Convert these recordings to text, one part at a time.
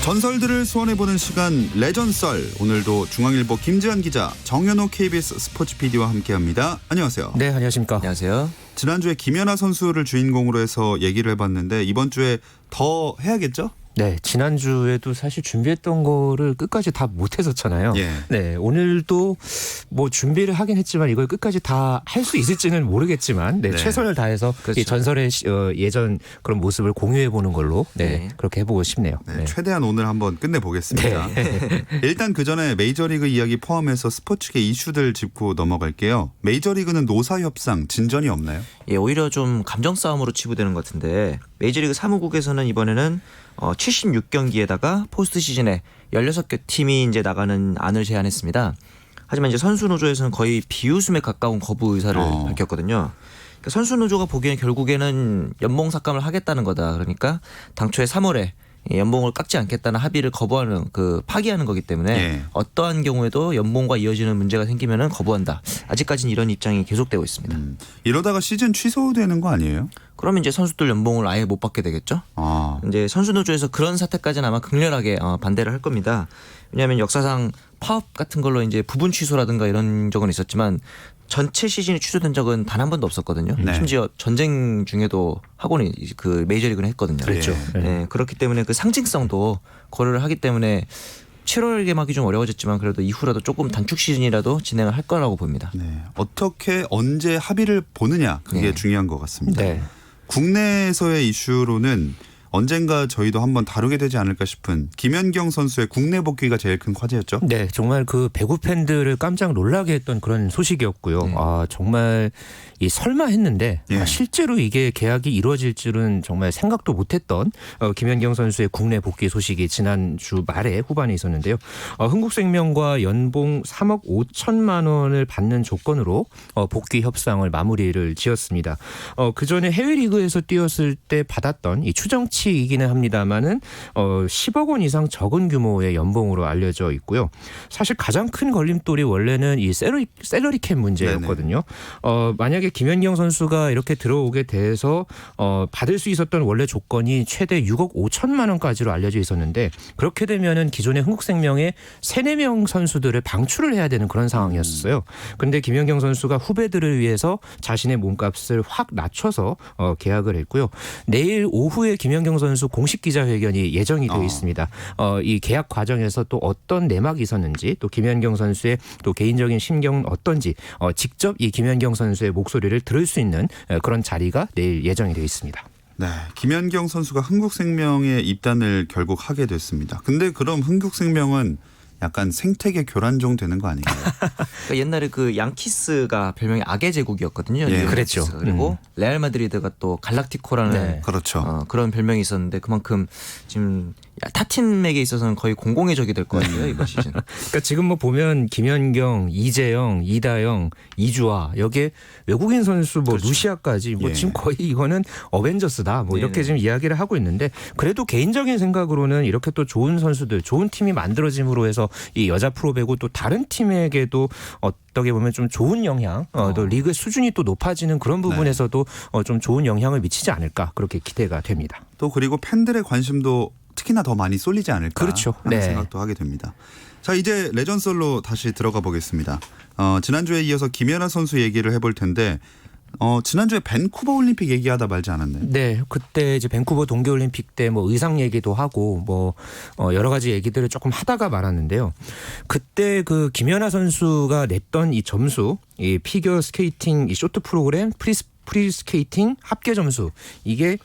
전설들을 소환해보는 시간 레전썰. 오늘도 중앙일보 김지한 기자, 정현호 KBS 스포츠 PD와 함께합니다. 안녕하세요. 네, 안녕하십니까. 안녕하세요. 지난주에 김연아 선수를 주인공으로 해서 얘기를 해봤는데 이번 주에 더 해야겠죠? 네, 지난주에도 사실 준비했던 거를 끝까지 다 못했었잖아요. 예. 네, 오늘도 뭐 준비를 하긴 했지만 이걸 끝까지 다 할 수 있을지는 모르겠지만 네, 네. 최선을 다해서 그렇죠. 이 전설의 예전 그런 모습을 공유해 보는 걸로 네, 그렇게 해보고 싶네요. 네, 네. 최대한 오늘 한번 끝내보겠습니다. 일단 그 전에 메이저리그 이야기 포함해서 스포츠계 이슈들 짚고 넘어갈게요. 메이저리그는 노사협상 진전이 없나요? 예, 오히려 좀 감정 싸움으로 치부되는 것 같은데 메이저리그 사무국에서는 이번에는 76경기에다가 포스트 시즌에 16개 팀이 이제 나가는 안을 제안했습니다. 하지만 이제 선수 노조에서는 거의 비웃음에 가까운 거부 의사를 밝혔거든요. 그러니까 선수 노조가 보기에는 결국에는 연봉 삭감을 하겠다는 거다. 그러니까 당초에 3월에 연봉을 깎지 않겠다는 합의를 거부하는 파기하는 거기 때문에 예. 어떠한 경우에도 연봉과 이어지는 문제가 생기면은 거부한다. 아직까지는 이런 입장이 계속되고 있습니다. 이러다가 시즌 취소되는 거 아니에요? 그러면 이제 선수들 연봉을 아예 못 받게 되겠죠. 이제 선수 노조에서 그런 사태까지는 아마 극렬하게 반대를 할 겁니다. 왜냐하면 역사상 파업 같은 걸로 이제 부분 취소라든가 이런 적은 있었지만 전체 시즌이 취소된 적은 단 한 번도 없었거든요. 네. 심지어 전쟁 중에도 학원이 메이저리그는 했거든요. 그랬죠. 네, 그렇기 때문에 그 상징성도 고려를 하기 때문에 7월 개막이 좀 어려워졌지만 그래도 이후라도 조금 단축 시즌이라도 진행을 할 거라고 봅니다. 네. 어떻게 언제 합의를 보느냐 그게 네. 중요한 것 같습니다. 네. 국내에서의 이슈로는 언젠가 저희도 한번 다루게 되지 않을까 싶은 김연경 선수의 국내 복귀가 제일 큰 화제였죠. 네, 정말 그 배구 팬들을 깜짝 놀라게 했던 그런 소식이었고요. 네. 정말 설마 했는데 예. 실제로 이게 계약이 이루어질 줄은 정말 생각도 못했던 김연경 선수의 국내 복귀 소식이 지난주 말에 후반에 있었는데요. 흥국생명과 연봉 3억 5천만 원을 받는 조건으로 복귀 협상을 마무리를 지었습니다. 그 전에 해외 리그에서 뛰었을 때 받았던 이 추정치이기는 합니다만은 10억 원 이상 적은 규모의 연봉으로 알려져 있고요. 사실 가장 큰 걸림돌이 원래는 이 셀러리 캡 문제였거든요. 만약에 김연경 선수가 이렇게 들어오게 돼서 받을 수 있었던 원래 조건이 최대 6억 5천만 원까지로 알려져 있었는데 그렇게 되면은 기존의 흥국생명의 3, 4명 선수들을 방출을 해야 되는 그런 상황이었어요. 그런데 김연경 선수가 후배들을 위해서 자신의 몸값을 확 낮춰서 계약을 했고요. 내일 오후에 김연경 선수 공식 기자회견이 예정이 되어 있습니다. 이 계약 과정에서 또 어떤 내막이 있었는지 또 김연경 선수의 또 개인적인 심경은 어떤지 직접 이 김연경 선수의 목소리를 들을 수 있는 그런 자리가 내일 예정이 되어 있습니다. 네, 김연경 선수가 흥국생명에 입단을 결국 하게 됐습니다. 근데 그럼 흥국생명은 약간 생태계 교란종 되는 거 아닌가요? 그러니까 옛날에 그 양키스가 별명이 악의 제국이었거든요. 예. 그랬죠. 그리고 레알 마드리드가 또 갈락티코라는 네. 그렇죠. 그런 별명이 있었는데 그만큼 지금 타 팀에게 있어서는 거의 공공의 적이 될 것 같아요. 이번 시즌. 그러니까 지금 뭐 보면 김연경, 이재영, 이다영, 이주아 여기에 외국인 선수 뭐 그렇죠. 루시아까지 뭐 예. 지금 거의 이거는 어벤져스다 뭐 이렇게 네네. 지금 이야기를 하고 있는데 그래도 개인적인 생각으로는 이렇게 또 좋은 선수들, 좋은 팀이 만들어짐으로 해서 이 여자 프로배구 또 다른 팀에게도 어떻게 보면 좀 좋은 영향, 또 리그의 수준이 또 높아지는 그런 부분에서도 좀 좋은 영향을 미치지 않을까 그렇게 기대가 됩니다. 또 그리고 팬들의 관심도 특히나 더 많이 쏠리지 않을까 그렇죠. 하는 네. 생각도 하게 됩니다. 자, 이제 레전썰로 다시 들어가 보겠습니다. 지난주에 이어서 김연아 선수 얘기를 해볼 텐데 지난주에 밴쿠버 올림픽 얘기하다 말지 않았나요? 네, 그때 이제 밴쿠버 동계올림픽 때 뭐 의상 얘기도 하고 뭐 여러 가지 얘기들을 조금 하다가 말았는데요. 그때 그 김연아 선수가 냈던 이 점수, 이 피겨 스케이팅 이 쇼트 프로그램 프리 스케이팅 합계 점수 이게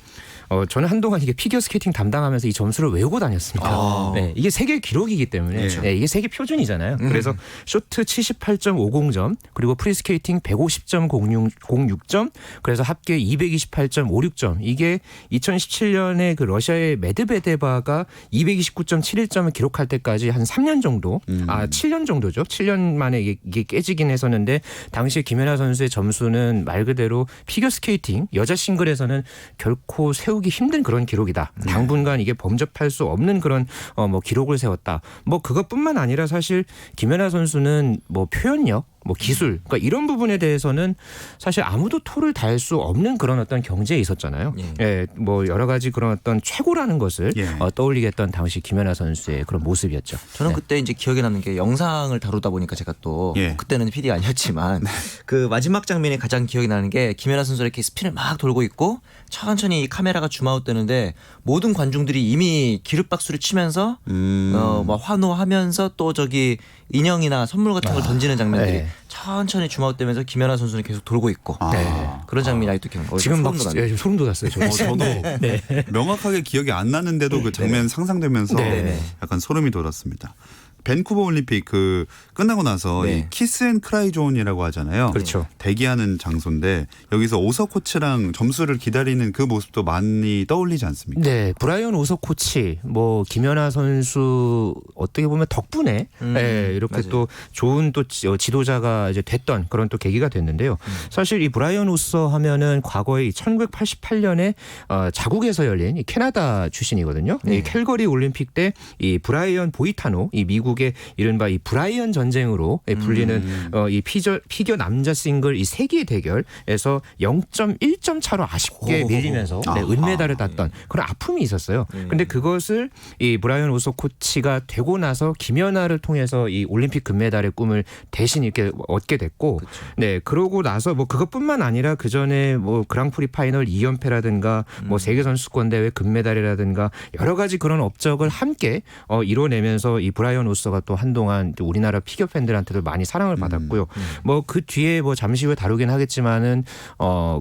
저는 한동안 이게 피겨 스케이팅 담당하면서 이 점수를 외우고 다녔습니다. 네, 이게 세계 기록이기 때문에 네, 이게 세계 표준이잖아요. 그래서 쇼트 78.50점 그리고 프리스케이팅 150.06점 그래서 합계 228.56점 이게 2017년에 그 러시아의 메드베데바가 229.71점을 기록할 때까지 한 3년 정도 7년 정도죠. 7년 만에 이게 깨지긴 했었는데 당시에 김연아 선수의 점수는 말 그대로 피겨 스케이팅 여자 싱글에서는 결코 세우기 힘든 그런 기록이다. 당분간 이게 범접할 수 없는 그런 뭐 기록을 세웠다. 뭐 그것뿐만 아니라 사실 김연아 선수는 뭐 표현력 뭐 기술, 그러니까 이런 부분에 대해서는 사실 아무도 토를 달 수 없는 그런 어떤 경제에 있었잖아요. 예, 뭐 여러 가지 그런 어떤 최고라는 것을 예. 떠올리게 했던 당시 김연아 선수의 그런 모습이었죠. 저는 네. 그때 이제 기억에 남는 게 영상을 다루다 보니까 제가 또 예. 그때는 PD가 아니었지만 그 마지막 장면이 가장 기억이 나는 게 김연아 선수가 이렇게 스핀을 막 돌고 있고 천천히 카메라가 줌아웃 되는데 모든 관중들이 이미 기립박수를 치면서 막 환호하면서 또 저기 인형이나 선물 같은 걸 던지는 장면들이 네. 천천히 줌아웃되면서 김연아 선수는 계속 돌고 있고 그런 장면이 아직도 기억나요. 지금 막 소름 돋았네요. 소름 돋았어요. 저는. 저도 명확하게 기억이 안 나는데도 그 장면 상상되면서 네. 약간 소름이 돋았습니다. 밴쿠버 올림픽 그 끝나고 나서 네. 이 키스 앤 크라이 존이라고 하잖아요. 그렇죠. 대기하는 장소인데 여기서 오서 코치랑 점수를 기다리는 그 모습도 많이 떠올리지 않습니까? 네, 브라이언 오서 코치, 뭐 김연아 선수 어떻게 보면 덕분에 예, 이렇게 맞아요. 또 좋은 또 지도자가 이제 됐던 그런 또 계기가 됐는데요. 사실 이 브라이언 오서 하면은 과거에 1988년에 자국에서 열린 이 캐나다 출신이거든요. 이 캘거리 올림픽 때 이 브라이언 보이타노, 이 미국의 이른바 이 브라이언 전쟁으로 불리는 이 피겨 남자 싱글 이 세계 대결에서 0.1점 차로 아쉽게 밀리면서 네, 은메달을 땄던 그런 아픔이 있었어요. 근데 그것을 이 브라이언 오서 코치가 되고 나서 김연아를 통해서 이 올림픽 금메달의 꿈을 대신 이렇게 얻게 됐고, 네 그러고 나서 뭐 그것뿐만 아니라 그 전에 뭐 그랑프리 파이널 2연패라든가 뭐 세계 선수권 대회 금메달이라든가 여러 가지 그런 업적을 함께 이뤄내면서 이 브라이언 오서가 또 한동안 또 우리나라 피겨 팬들한테도 많이 사랑을 받았고요. 뭐 그 뒤에 뭐 잠시 후에 다루긴 하겠지만은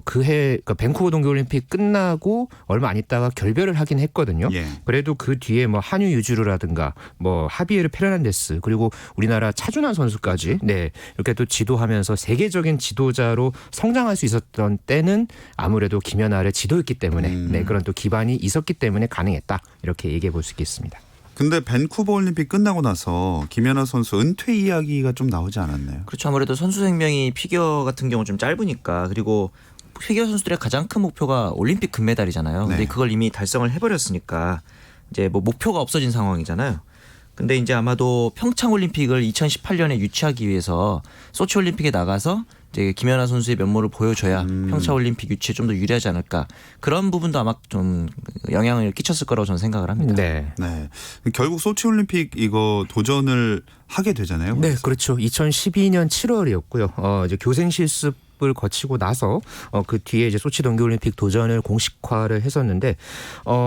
그해 그러니까 밴쿠버 동계올림픽 끝나고 얼마 안 있다가 결별을 하긴 했거든요. 예. 그래도 그 뒤에 뭐 한유 유주르라든가 뭐 하비에르 페르난데스 그리고 우리나라 차준환 선수까지 네 이렇게 또 지도하면서 세계적인 지도자로 성장할 수 있었던 때는 아무래도 김연아를 지도했기 때문에 네 그런 또 기반이 있었기 때문에 가능했다 이렇게 얘기해 볼 수 있겠습니다. 근데 밴쿠버 올림픽 끝나고 나서 김연아 선수 은퇴 이야기가 좀 나오지 않았나요? 그렇죠. 아무래도 선수 생명이 피겨 같은 경우 좀 짧으니까 그리고 피겨 선수들의 가장 큰 목표가 올림픽 금메달이잖아요. 근데 네. 그걸 이미 달성을 해버렸으니까 이제 뭐 목표가 없어진 상황이잖아요. 근데 이제 아마도 평창 올림픽을 2018년에 유치하기 위해서 소치 올림픽에 나가서 이제 김연아 선수의 면모를 보여줘야 평창 올림픽 유치에 좀 더 유리하지 않을까 그런 부분도 아마 좀 영향을 끼쳤을 거라고 저는 생각을 합니다. 네. 네. 결국 소치 올림픽 이거 도전을 하게 되잖아요. 네, 그렇죠. 2012년 7월이었고요. 이제 교생 실습을 거치고 나서 그 뒤에 이제 소치 동계올림픽 도전을 공식화를 했었는데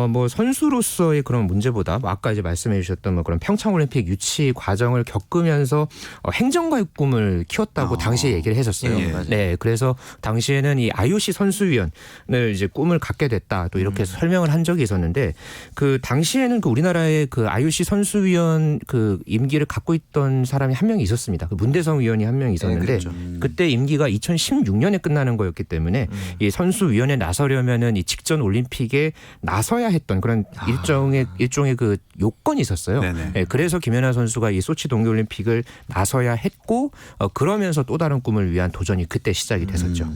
뭐 선수로서의 그런 문제보다 뭐 아까 이제 말씀해 주셨던 뭐 그런 평창올림픽 유치 과정을 겪으면서 행정가의 꿈을 키웠다고 당시에 얘기를 했었어요. 예, 맞아요. 네, 그래서 당시에는 이 IOC 선수위원을 이제 꿈을 갖게 됐다 또 이렇게 설명을 한 적이 있었는데 그 당시에는 그 우리나라의 그 IOC 선수위원 그 임기를 갖고 있던 사람이 한 명이 있었습니다. 그 문대성 위원이 한 명이 있었는데 그렇죠. 그때 임기가 2016년에 끝나는 거였기 때문에 이 선수위원회 나서려면은 이 직전 올림픽에 나서야 했던 그런 일종의 그 요건이 있었어요. 네네. 네, 그래서 김연아 선수가 이 소치 동계올림픽을 나서야 했고 그러면서 또 다른 꿈을 위한 도전이 그때 시작이 됐었죠.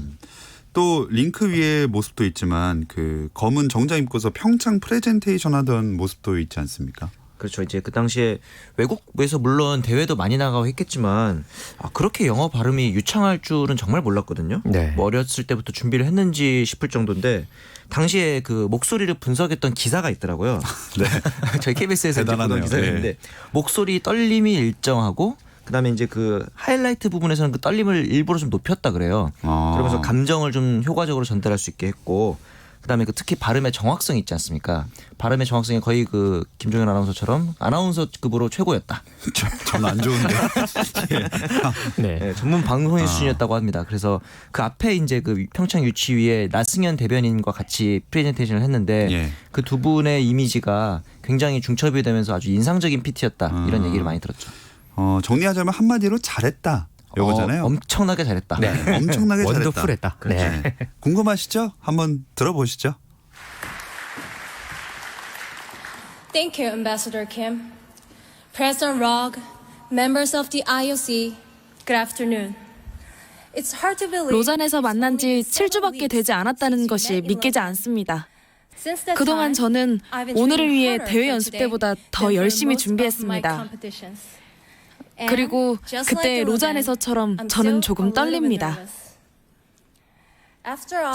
또 링크 위의 모습도 있지만 그 검은 정장 입고서 평창 프레젠테이션 하던 모습도 있지 않습니까? 그렇죠. 이제 그 당시에 외국에서 물론 대회도 많이 나가고 했겠지만 그렇게 영어 발음이 유창할 줄은 정말 몰랐거든요. 네. 뭐 어렸을 때부터 준비를 했는지 싶을 정도인데 당시에 그 목소리를 분석했던 기사가 있더라고요. 네. 저희 KBS에서 대단하네요. 보던 기사였는데 네. 목소리 떨림이 일정하고 그다음에 이제 그 하이라이트 부분에서는 그 떨림을 일부러 좀 높였다 그래요. 그러면서 감정을 좀 효과적으로 전달할 수 있게 했고 그다음에 그 특히 발음의 정확성이 있지 않습니까? 발음의 정확성이 거의 그 김종현 아나운서처럼 아나운서급으로 최고였다. 저는 안 좋은데. 네. 네, 전문 방송인 수준이었다고 합니다. 그래서 그 앞에 이제 그 평창 유치위에 나승현 대변인과 같이 프레젠테이션을 했는데 예. 그 두 분의 이미지가 굉장히 중첩이 되면서 아주 인상적인 PT였다 이런 얘기를 많이 들었죠. 정리하자면 한마디로 잘했다. 요거잖아요. 엄청나게 잘했다. 네. 엄청나게 잘했다. 원더풀했다. 네. 네. 궁금하시죠? 한번 들어보시죠. Thank you, Ambassador Kim. President Rog, members of the IOC, good afternoon. It's hard to believe 로잔에서 만난 지 7주밖에 되지 않았다는 것이 믿기지 않습니다. 그동안 저는 오늘을 위해 대회 연습 때보다 더 열심히 준비했습니다. 그리고 그때 로잔에서처럼 저는 조금 떨립니다.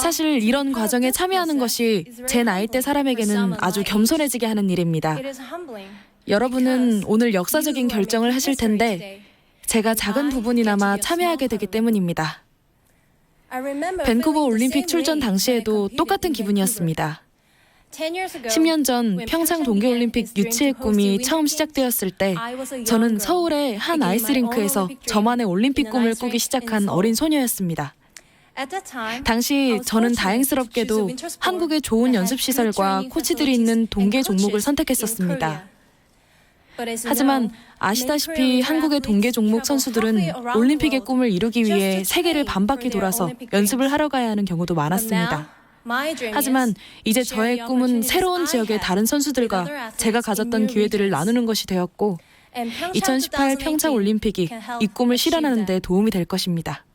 사실 이런 과정에 참여하는 것이 제 나이대 사람에게는 아주 겸손해지게 하는 일입니다. 여러분은 오늘 역사적인 결정을 하실 텐데 제가 작은 부분이나마 참여하게 되기 때문입니다. 밴쿠버 올림픽 출전 당시에도 똑같은 기분이었습니다. 10년 전 평창 동계올림픽 유치의 꿈이 처음 시작되었을 때 저는 서울의 한 아이스링크에서 저만의 올림픽 꿈을 꾸기 시작한 어린 소녀였습니다. 당시 저는 다행스럽게도 한국의 좋은 연습시설과 코치들이 있는 동계 종목을 선택했었습니다. 하지만 아시다시피 한국의 동계 종목 선수들은 올림픽의 꿈을 이루기 위해 세계를 반바퀴 돌아서 연습을 하러 가야 하는 경우도 많았습니다. 하지만 이제 저의 꿈은 새로운 지역의 다른 선수들과 제가 가졌던 기회들을 나누는 것이 되었고 2018 평창 올림픽이 이 꿈을 실현하는 데 도움이 될 것입니다.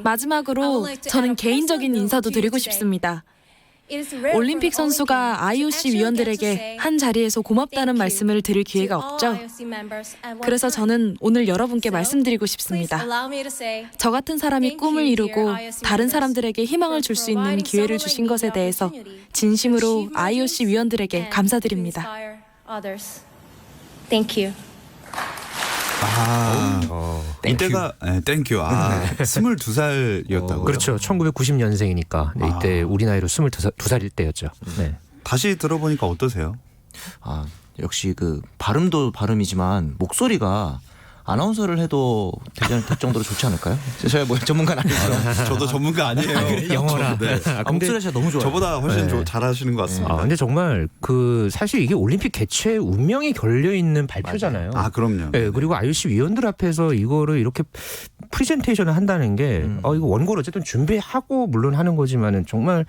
마지막으로 저는 개인적인 인사도 드리고 싶습니다. 올림픽 선수가 IOC 위원들에게 한 자리에서 고맙다는 말씀을 드릴 기회가 없죠. 그래서 저는 오늘 여러분께 말씀드리고 싶습니다. 저 같은 사람이 꿈을 이루고 다른 사람들에게 희망을 줄 수 있는 기회를 주신 것에 대해서 진심으로 IOC 위원들에게 감사드립니다. Thank you. 이때가 땡큐. 22살이었다고요. 그렇죠. 1990년생이니까 이때 우리 나이로 22살일 때였죠. 네. 다시 들어보니까 어떠세요? 역시 그 발음도 발음이지만 목소리가 아나운서를 해도 될 정도로 좋지 않을까요? 제가 뭐 전문가는 아니지만 저도 전문가 아니에요. 영어라. 네. 목소리가 진짜 너무 좋아요. 저보다 훨씬 잘하시는 것 같습니다. 근데 정말 그 사실 이게 올림픽 개최 운명이 걸려 있는 발표잖아요. 그럼요. 네, 그리고 IOC 위원들 앞에서 이거를 이렇게 프레젠테이션을 한다는 게 이거 원고를 어쨌든 준비하고 물론 하는 거지만은 정말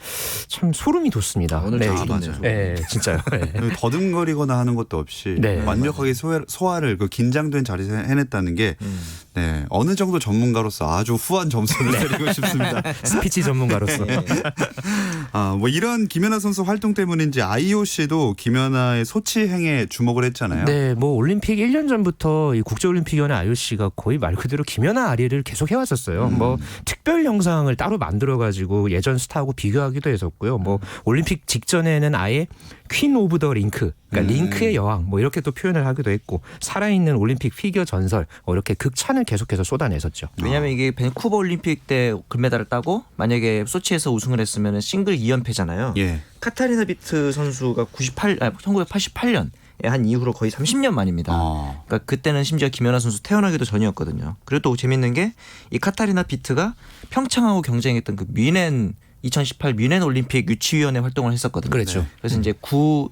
참 소름이 돋습니다. 오늘 맞아요. 네, 진짜요. 네. 더듬거리거나 하는 것도 없이 네. 완벽하게 소화를 그 긴장된 자리에서 해냈다는 게 어느 정도 전문가로서 아주 후한 점수를 드리고 싶습니다. 스피치 전문가로서. 뭐 이런 김연아 선수 활동 때문인지 IOC도 김연아의 소치 행에 주목을 했잖아요. 네, 뭐 올림픽 1년 전부터 이 국제올림픽위원회 IOC가 거의 말 그대로 김연아 아리를 계속 해왔었어요. 뭐 특별 영상을 따로 만들어가지고 예전 스타하고 비교하기도 했었고요. 뭐 올림픽 직전에는 아예 퀸 오브 더 링크, 그러니까 링크의 여왕, 뭐 이렇게 또 표현을 하기도 했고 살아있는 올림픽 피겨 전설, 이렇게 극찬을 계속해서 쏟아냈었죠. 왜냐하면 이게 밴쿠버 올림픽 때 금메달을 따고 만약에 소치에서 우승을 했으면 싱글 2연패잖아요. 예. 카타리나 비트 선수가 1988년 한 이후로 거의 30년 만입니다. 그러니까 그때는 심지어 김연아 선수 태어나기도 전이었거든요. 그리고 또 재밌는 게 이 카타리나 비트가 평창하고 경쟁했던 그 2018 뮌헨 올림픽 유치위원회 활동을 했었거든요. 그렇죠. 그래서 이제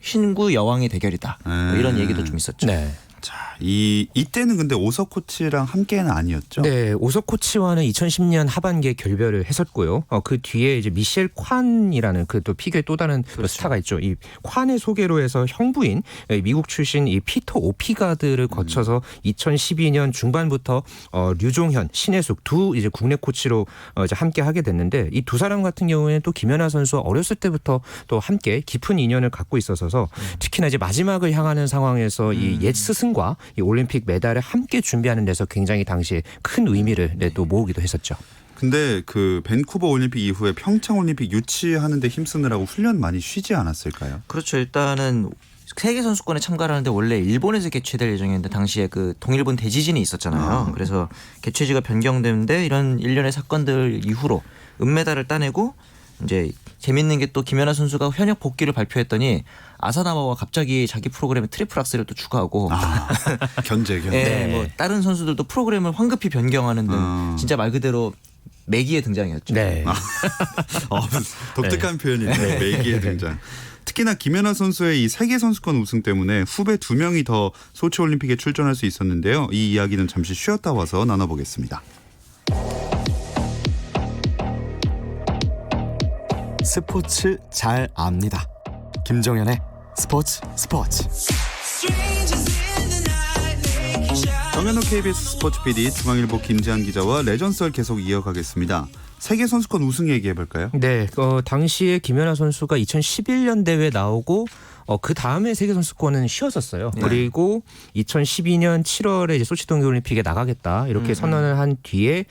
신구 여왕의 대결이다. 뭐 이런 얘기도 좀 있었죠. 네. 자, 이때는 근데 오석 코치랑 함께는 아니었죠? 네, 오석 코치와는 2010년 하반기에 결별을 했었고요. 그 뒤에 이제 미셸 콴이라는 그 또 피겨의 또 다른 스타가 있죠. 이 콴의 소개로 해서 형부인 미국 출신 이 피터 오피가드를 거쳐서 2012년 중반부터 류종현, 신혜숙 두 이제 국내 코치로 이제 함께 하게 됐는데 이 두 사람 같은 경우에는 또 김연아 선수와 어렸을 때부터 또 함께 깊은 인연을 갖고 있어서 특히나 이제 마지막을 향하는 상황에서 이 옛 스승과 이 올림픽 메달을 함께 준비하는 데서 굉장히 당시에 큰 의미를 또 모으기도 했었죠. 근데 그 밴쿠버 올림픽 이후에 평창 올림픽 유치하는데 힘쓰느라고 훈련 많이 쉬지 않았을까요? 그렇죠. 일단은 세계 선수권에 참가를 하는데 원래 일본에서 개최될 예정이었는데 당시에 그 동일본 대지진이 있었잖아요. 그래서 개최지가 변경되는데 이런 일련의 사건들 이후로 은메달을 따내고 이제 재밌는 게 또 김연아 선수가 현역 복귀를 발표했더니 아사나와와 갑자기 자기 프로그램에 트리플 악셀을 또 추가하고 견제. 네, 뭐 다른 선수들도 프로그램을 황급히 변경하는 등 진짜 말 그대로 매기의 등장이었죠. 네. 독특한 표현이네요. 매기의 등장. 특히나 김연아 선수의 이 세계 선수권 우승 때문에 후배 2명이 더 소치 올림픽에 출전할 수 있었는데요. 이 이야기는 잠시 쉬었다 와서 나눠보겠습니다. 스포츠 잘 압니다. 김정현의 스포츠. 정현호 KBS 스포츠 PD, 중앙일보 김지한 기자와 레전썰 계속 이어가겠습니다. 세계 선수권 우승 얘기해 볼까요? 네, 당시에 김연아 선수가 2011년 대회 나오고 그 다음에 세계 선수권은 쉬었었어요. 네. 그리고 2012년 7월에 이제 소치 동계올림픽에 나가겠다 이렇게 선언을 한 뒤에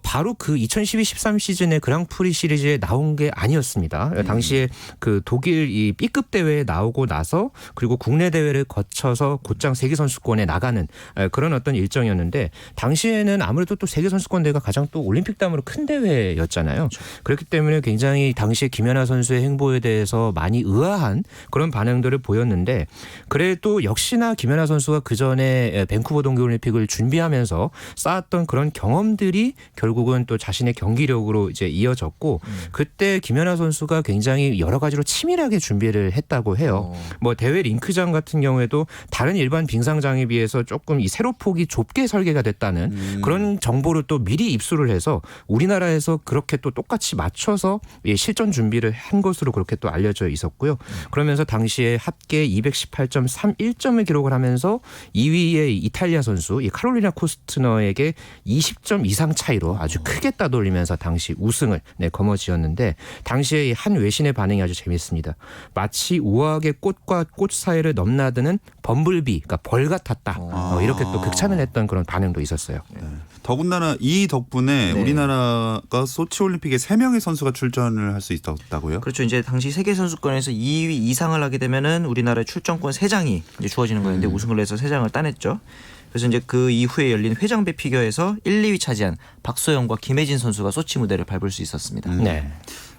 바로 그 2012-13 시즌의 그랑프리 시리즈에 나온 게 아니었습니다. 당시에 그 독일 이 B급 대회에 나오고 나서 그리고 국내 대회를 거쳐서 곧장 세계 선수권에 나가는 그런 어떤 일정이었는데 당시에는 아무래도 또 세계 선수권 대회가 가장 또 올림픽 다음으로 큰 대회였잖아요. 그렇기 때문에 굉장히 당시에 김연아 선수의 행보에 대해서 많이 의아한 그런 반응들을 보였는데 그래도 역시나 김연아 선수가 그 전에 밴쿠버 동계올림픽을 준비하면서 쌓았던 그런 경험들이 결국은 또 자신의 경기력으로 이제 이어졌고 그때 김연아 선수가 굉장히 여러 가지로 치밀하게 준비를 했다고 해요. 뭐 대회 링크장 같은 경우에도 다른 일반 빙상장에 비해서 조금 이 세로폭이 좁게 설계가 됐다는 그런 정보를 또 미리 입수를 해서 우리나라에서 그렇게 또 똑같이 맞춰서 실전 준비를 한 것으로 그렇게 또 알려져 있었고요. 그러면서 당시에 합계 218.31점을 기록을 하면서 2위의 이탈리아 선수 이 카롤리나 코스트너에게 20점 이상 차이로 아주 크게 따돌리면서 당시 우승을 거머쥐었는데 당시에 한 외신의 반응이 아주 재밌습니다. 마치 우아하게 꽃과 꽃 사이를 넘나드는 범블비, 그러니까 벌 같았다. 이렇게 또 극찬을 했던 그런 반응도 있었어요. 더군다나 이 덕분에 네. 우리나라가 소치 올림픽에 3명의 선수가 출전을 할 수 있었다고요? 그렇죠. 이제 당시 세계 선수권에서 2위 이상을 하게 되면은 우리나라의 출전권 3장이 이제 주어지는 거였는데 우승을 해서 3장을 따냈죠. 그래서 이제 그 이후에 열린 회장배 피겨에서 1, 2위 차지한 박소영과 김혜진 선수가 소치 무대를 밟을 수 있었습니다. 네.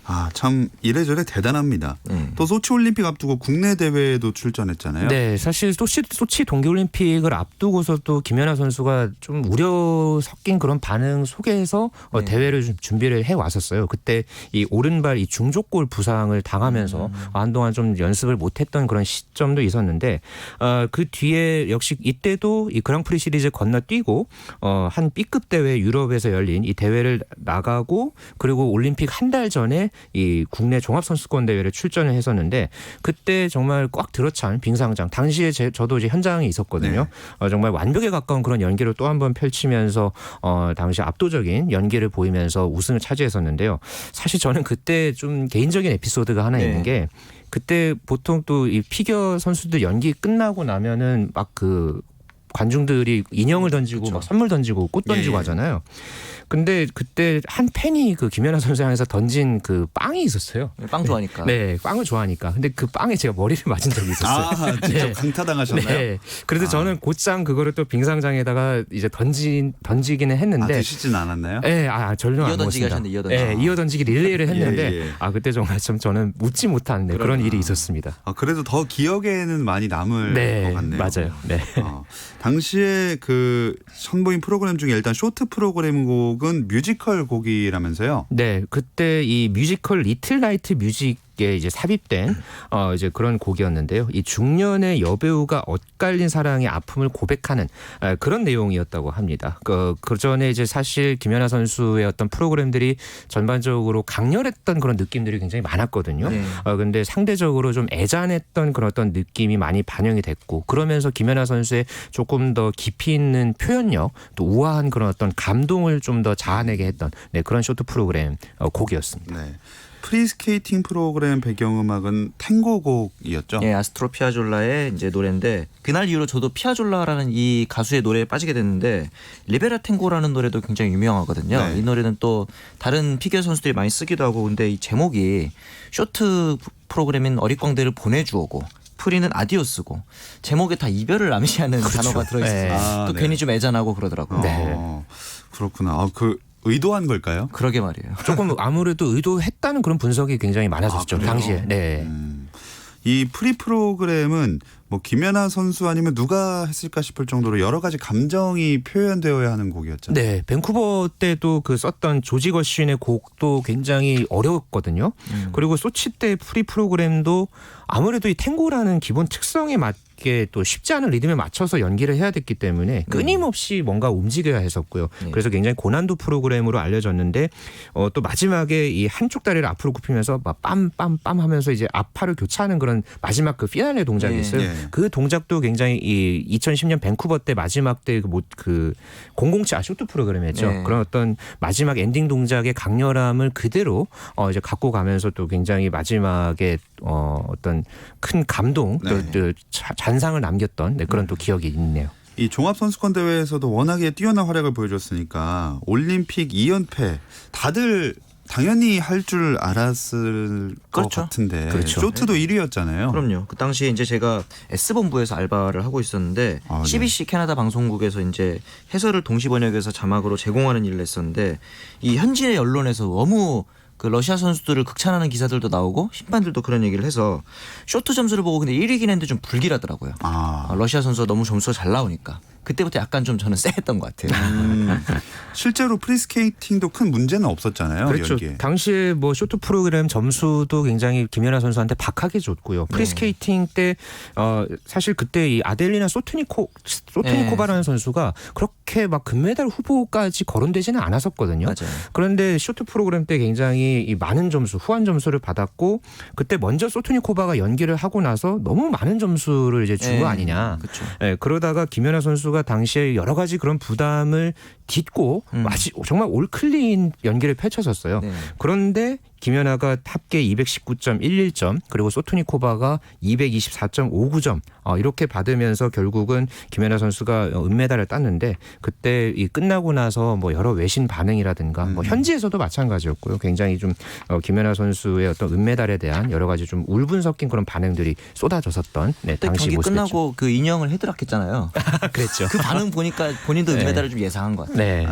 아, 참 이래저래 대단합니다. 또 소치 올림픽 앞두고 국내 대회에도 출전했잖아요. 네, 사실 소치 동계올림픽을 앞두고서 또 김연아 선수가 좀 우려 섞인 그런 반응 속에서 대회를 좀 준비를 해 왔었어요. 그때 이 오른발 이 중족골 부상을 당하면서 한동안 좀 연습을 못했던 그런 시점도 있었는데 그 뒤에 역시 이때도 이 그랑프리 시리즈 건너뛰고 한 B급 대회 유럽에서 열린 이 대회를 나가고 그리고 올림픽 한 달 전에 이 국내 종합선수권 대회를 출전을 했었는데 그때 정말 꽉 들어찬 빙상장 당시에 저도 이제 현장에 있었거든요. 정말 완벽에 가까운 그런 연기를 또 한 번 펼치면서 당시 압도적인 연기를 보이면서 우승을 차지했었는데요. 사실 저는 그때 좀 개인적인 에피소드가 하나 있는 게 그때 보통 또 이 피겨 선수들 연기 끝나고 나면은 막 그 관중들이 인형을 던지고 막 선물 던지고 꽃 던지고 하잖아요. 근데 그때 한 팬이 그 김연아 선수 향해서 던진 그 빵이 있었어요. 빵 좋아하니까. 네, 빵을 좋아하니까. 근데 그 빵에 제가 머리를 맞은 적이 있었어요. 아, 직접 강타당하셨나요? 네. 그래서 저는 곧장 그거를 또 빙상장에다가 이제 던지기는 했는데. 드시진 않았나요? 네, 전혀 안 이어던지기 먹었습니다. 하셨는데 이어던지기. 네, 이어던지기 릴레이를 했는데 예. 그때 정말 참 저는 웃지 못한 그런 일이 있었습니다. 그래도 더 기억에는 많이 남을 것 같네요. 맞아요. 네. 당시에 그 선보인 프로그램 중에 일단 쇼트 프로그램 곡은 뮤지컬 곡이라면서요? 네, 그때 이 뮤지컬 리틀 라이트 뮤직에 이제 삽입된 이제 그런 곡이었는데요. 이 중년의 여배우가 엇갈린 사랑의 아픔을 고백하는 그런 내용이었다고 합니다. 그 전에 이제 사실 김연아 선수의 어떤 프로그램들이 전반적으로 강렬했던 그런 느낌들이 굉장히 많았거든요. 근데 상대적으로 좀 애잔했던 그런 어떤 느낌이 많이 반영이 됐고 그러면서 김연아 선수의 조금 더 깊이 있는 표현력 또 우아한 그런 어떤 감동을 좀 더 자아내게 했던 그런 쇼트 프로그램 곡이었습니다. 네. 프리스케이팅 프로그램 배경음악은 탱고 곡이었죠? 예, 아스트로 피아졸라의 이제 노래인데 그날 이후로 저도 피아졸라라는 이 가수의 노래에 빠지게 됐는데 리베라 탱고라는 노래도 굉장히 유명하거든요. 네. 이 노래는 또 다른 피겨 선수들이 많이 쓰기도 하고 근데 이 제목이 쇼트 프로그램인 어릿광대를 보내주오고 프리는 아디오스고 제목에 다 이별을 암시하는 단어가 들어있어요. 네. 또 괜히 좀 애잔하고 그러더라고요. 그렇구나. 그 의도한 걸까요? 그러게 말이에요. 조금 아무래도 의도했다는 그런 분석이 굉장히 많았었죠. 그래요? 당시에. 네. 이 프리 프로그램은 뭐 김연아 선수 아니면 누가 했을까 싶을 정도로 여러 가지 감정이 표현되어야 하는 곡이었잖아요. 네, 밴쿠버 때도 그 썼던 조지 거쉬의 곡도 굉장히 어려웠거든요. 그리고 소치 때 프리 프로그램도 아무래도 이 탱고라는 기본 특성에 맞게 이게 또 쉽지 않은 리듬에 맞춰서 연기를 해야 됐기 때문에 끊임없이 뭔가 움직여야 했었고요. 네. 그래서 굉장히 고난도 프로그램으로 알려졌는데 또 마지막에 이 한쪽 다리를 앞으로 굽히면서 막 빰빰빰 하면서 이제 앞팔을 교차하는 그런 마지막 그 피날레 동작이 네. 있어요. 네. 그 동작도 굉장히 이 2010년 밴쿠버 때 마지막 때 그 007 쇼트 프로그램이었죠. 네. 그런 어떤 마지막 엔딩 동작의 강렬함을 그대로 이제 갖고 가면서 또 굉장히 마지막에 어떤 큰 감동, 네. 또 잔상을 남겼던 그런 또 기억이 있네요. 이 종합선수권 대회에서도 워낙에 뛰어난 활약을 보여줬으니까 올림픽 2연패 다들 당연히 할 줄 알았을 그렇죠. 것 같은데 그렇죠. 쇼트도 1위였잖아요. 그럼요. 그 당시에 이제 제가 S본부에서 알바를 하고 있었는데 아, 네. CBC 캐나다 방송국에서 이제 해설을 동시 번역해서 자막으로 제공하는 일을 했었는데 이 현지의 언론에서 너무 그 러시아 선수들을 극찬하는 기사들도 나오고 심판들도 그런 얘기를 해서 쇼트 점수를 보고 근데 1위긴 했는데 좀 불길하더라고요. 러시아 선수가 너무 점수가 잘 나오니까. 그때부터 약간 좀 저는 쎄했던 것 같아요. 실제로 프리스케이팅도 큰 문제는 없었잖아요. 그렇죠. 여기에. 당시에 뭐 쇼트 프로그램 점수도 굉장히 김연아 선수한테 박하게 줬고요. 프리스케이팅 때 사실 그때 이 아델리나 소트니코바라는 선수가 그렇게 막 금메달 후보까지 거론되지는 않았었거든요. 맞아요. 그런데 쇼트 프로그램 때 굉장히 이 많은 점수, 후한 점수를 받았고 그때 먼저 소트니코바가 연기를 하고 나서 너무 많은 점수를 이제 준 거 아니냐. 그렇죠. 네, 그러다가 김연아 선수가 당시에 여러 가지 그런 부담을 딛고 정말 올클린 연기를 펼쳤었어요. 네. 그런데 김연아가 합계 219.11점 그리고 소트니코바가 224.59점 이렇게 받으면서 결국은 김연아 선수가 은메달을 땄는데 그때 이 끝나고 나서 뭐 여러 외신 반응이라든가 뭐 현지에서도 마찬가지였고요. 굉장히 좀 김연아 선수의 어떤 은메달에 대한 여러 가지 좀 울분 섞인 그런 반응들이 쏟아졌었던 그때 당시 경기 모습이었죠. 끝나고 그 인형을 헤드락했잖아요. 그랬죠. 그 반응 보니까 본인도 네. 은메달을 좀 예상한 것 같아요. 네.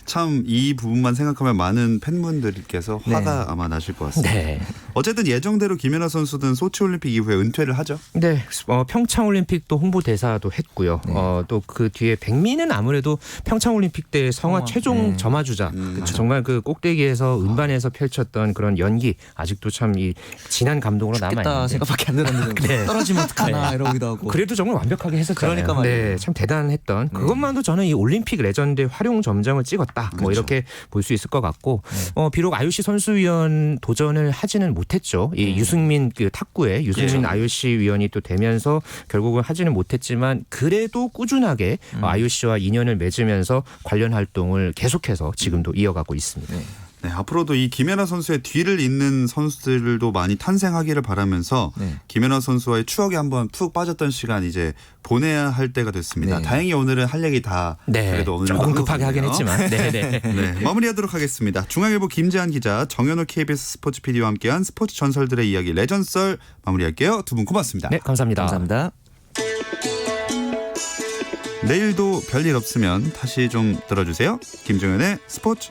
참 이 부분만 생각하면 많은 팬분들께서 화가 아마 나실 것 같습니다. 네. 어쨌든 예정대로 김연아 선수는 소치올림픽 이후에 은퇴를 하죠. 네, 평창올림픽도 홍보대사도 했고요. 또 그 뒤에 백미는 아무래도 평창올림픽 때 성화 최종 점화주자 정말 그 꼭대기에서 음반에서 펼쳤던 그런 연기 아직도 참 이 진한 감동으로 남아 죽겠다 있는데. 생각밖에 안 들었는데 네. 떨어지면 어떡하나 이러기도 하고. 그래도 정말 완벽하게 했었잖아요. 그러니까 말이에요. 네, 참 대단했던 그것만도 저는 이 올림픽 레전드의 활용 점정을 찍었다. 뭐 이렇게 볼 수 있을 것 같고 비록 IOC 선수위원 도전을 하지는 못했죠. 이 유승민 그 탁구의 유승민 IOC 위원이 또 되면서 결국은 하지는 못했지만 그래도 꾸준하게 IOC와 인연을 맺으면서 관련 활동을 계속해서 지금도 이어가고 있습니다. 네, 앞으로도 이 김연아 선수의 뒤를 잇는 선수들도 많이 탄생하기를 바라면서 김연아 선수와의 추억에 한번 푹 빠졌던 시간 이제 보내야 할 때가 됐습니다. 네. 다행히 오늘은 할 얘기 다 그래도 오늘 조금 급하게 하긴 했지만 네. 마무리하도록 하겠습니다. 중앙일보 김재한 기자, 정현호 KBS 스포츠 PD와 함께한 스포츠 전설들의 이야기 레전썰 마무리할게요. 두 분 고맙습니다. 네, 감사합니다. 감사합니다. 내일도 별일 없으면 다시 좀 들어주세요. 김종현의 스포츠.